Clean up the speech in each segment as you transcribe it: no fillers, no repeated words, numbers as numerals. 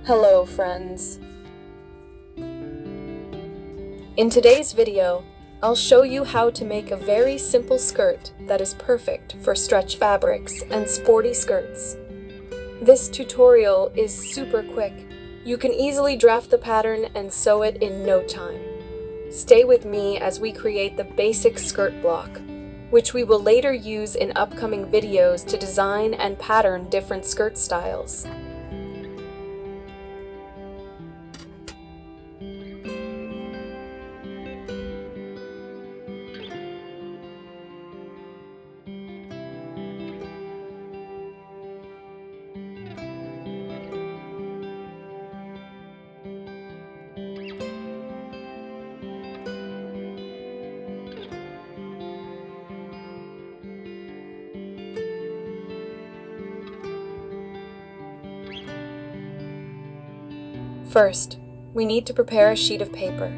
Hello friends! In today's video, I'll show you how to make a very simple skirt that is perfect for stretch fabrics and sporty skirts. This tutorial is super quick. You can easily draft the pattern and sew it in no time. Stay with me as we create the basic skirt block, which we will later use in upcoming videos to design and pattern different skirt styles. First, we need to prepare a sheet of paper.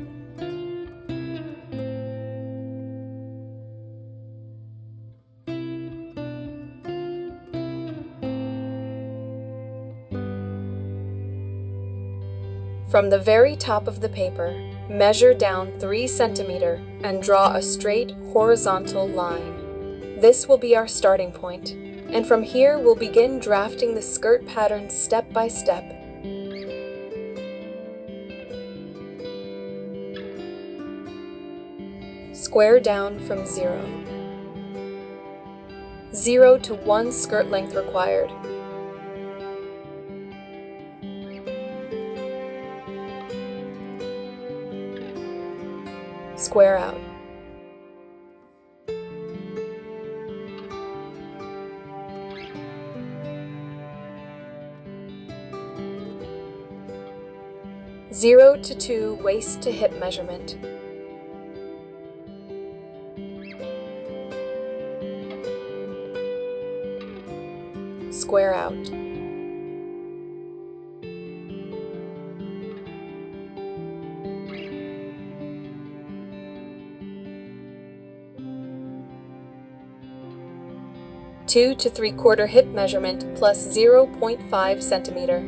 From the very top of the paper, measure down 3 centimeters and draw a straight horizontal line. This will be our starting point, and from here we'll begin drafting the skirt pattern step by step. Square down from 0. 0 to 1 skirt length required. Square out. Zero to 2 waist to hip measurement. Square out. Two to 3/4 hip measurement plus 0.5 centimeter.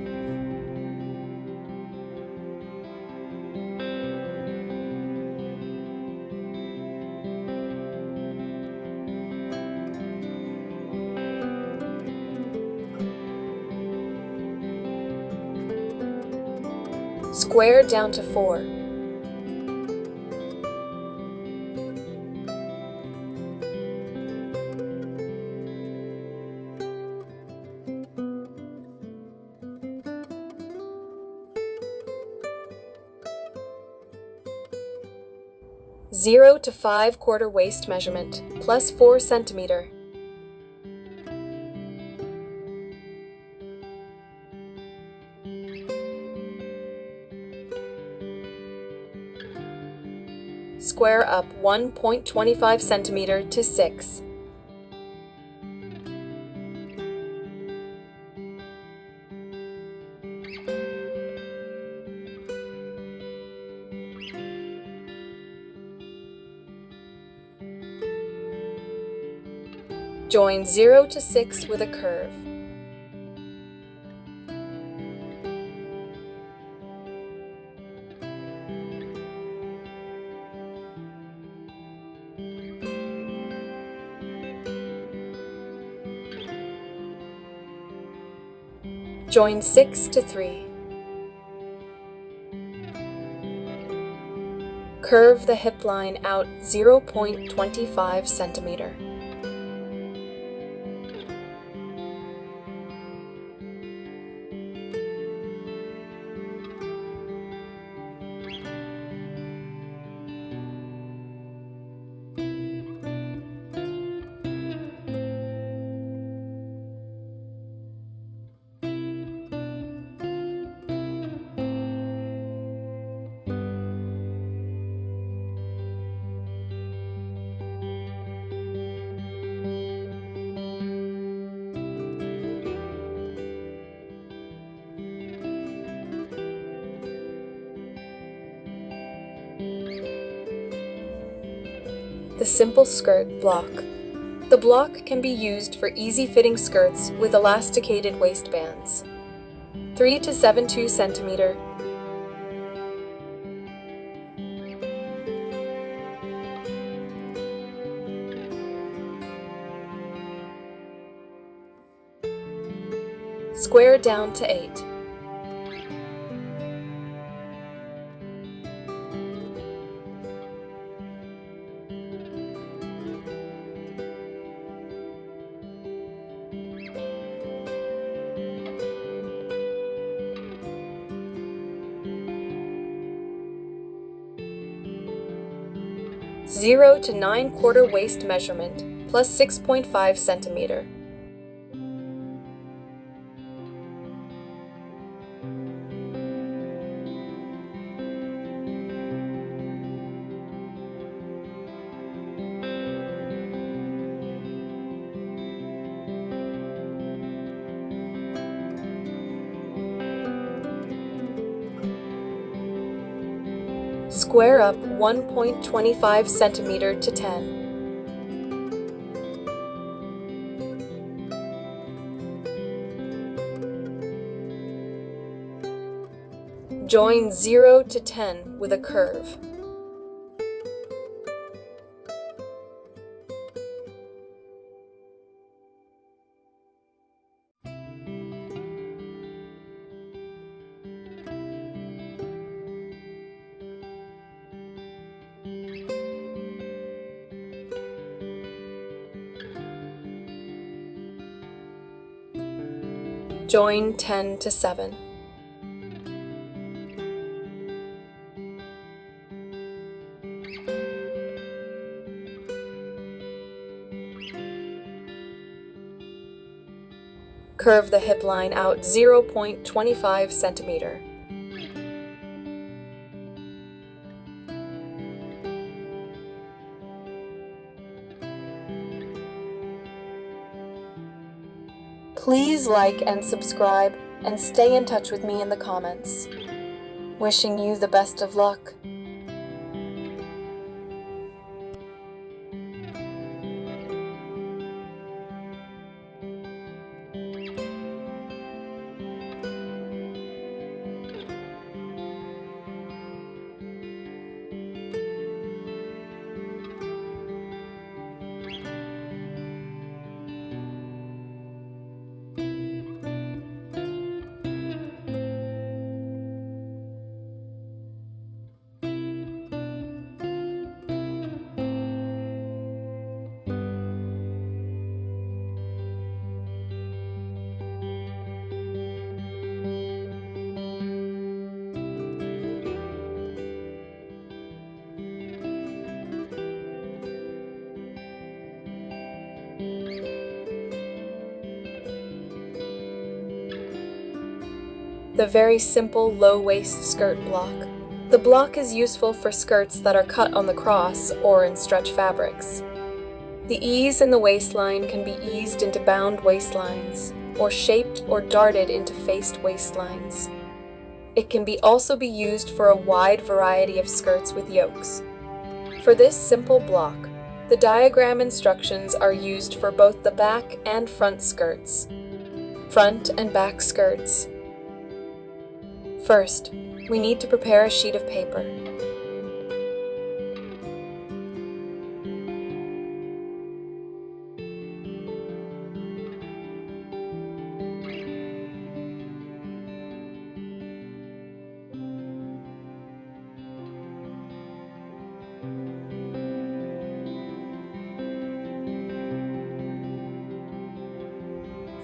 Square down to 4. Zero to 5/4 waist measurement plus 4 centimeter. Square up 1.25 centimeter to 6. Join 0 to 6 with a curve. Join 6 to 3. Curve the hip line out 0.25 centimeter. The simple skirt block. The block can be used for easy-fitting skirts with elasticated waistbands. 3 to 7.2 centimeter. Square down to 8. Zero to 9/4 waist measurement plus 6.5 centimeter. Square up 1.25 centimeter to 10. Join 0 to 10 with a curve. Join 10 to 7. Curve the hip line out 0.25 centimeter. Please like and subscribe and stay in touch with me in the comments. Wishing you the best of luck. The very simple low-waist skirt block. The block is useful for skirts that are cut on the cross or in stretch fabrics. The ease in the waistline can be eased into bound waistlines, or shaped or darted into faced waistlines. It can also be used for a wide variety of skirts with yokes. For this simple block, the diagram instructions are used for both the back and front skirts. Front and back skirts. First, we need to prepare a sheet of paper.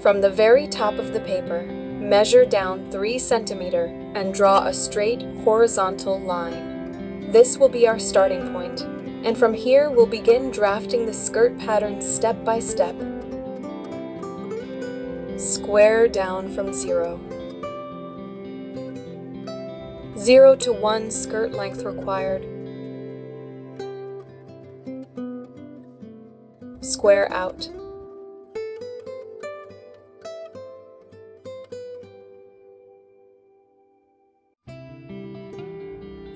From the very top of the paper, measure down 3 centimeter and draw a straight horizontal line. This will be our starting point, and from here we'll begin drafting the skirt pattern step by step. Square down from 0. 0 to 1 skirt length required. Square out.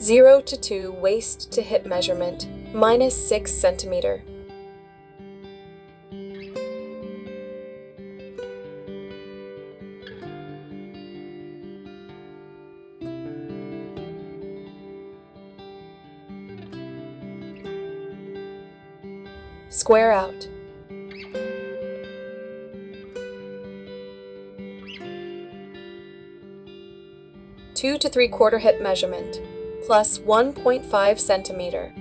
0 to 2 waist to hip measurement, minus 6 centimeter. Square out. 2 to 3/4 hip measurement, plus 1.5 centimeter.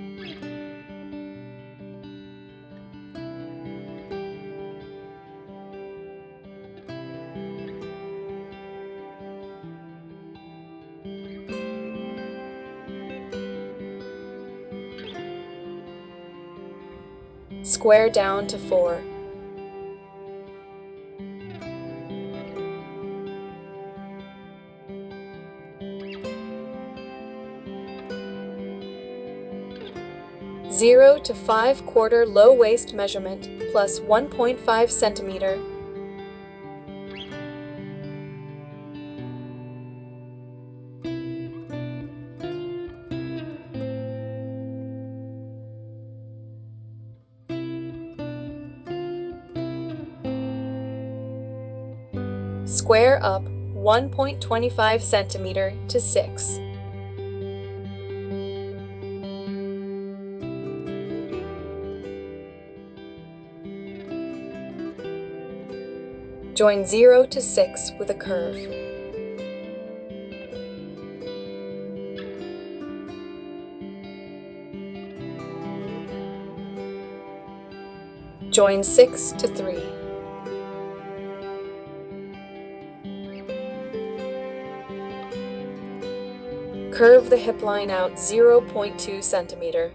Square down to 4. Zero to 5/4 low waist measurement plus 1.5 centimeter. Square up 1.25 centimeter to 6. Join 0 to 6 with a curve. Join 6 to 3. Curve the hip line out 0.2 centimeter.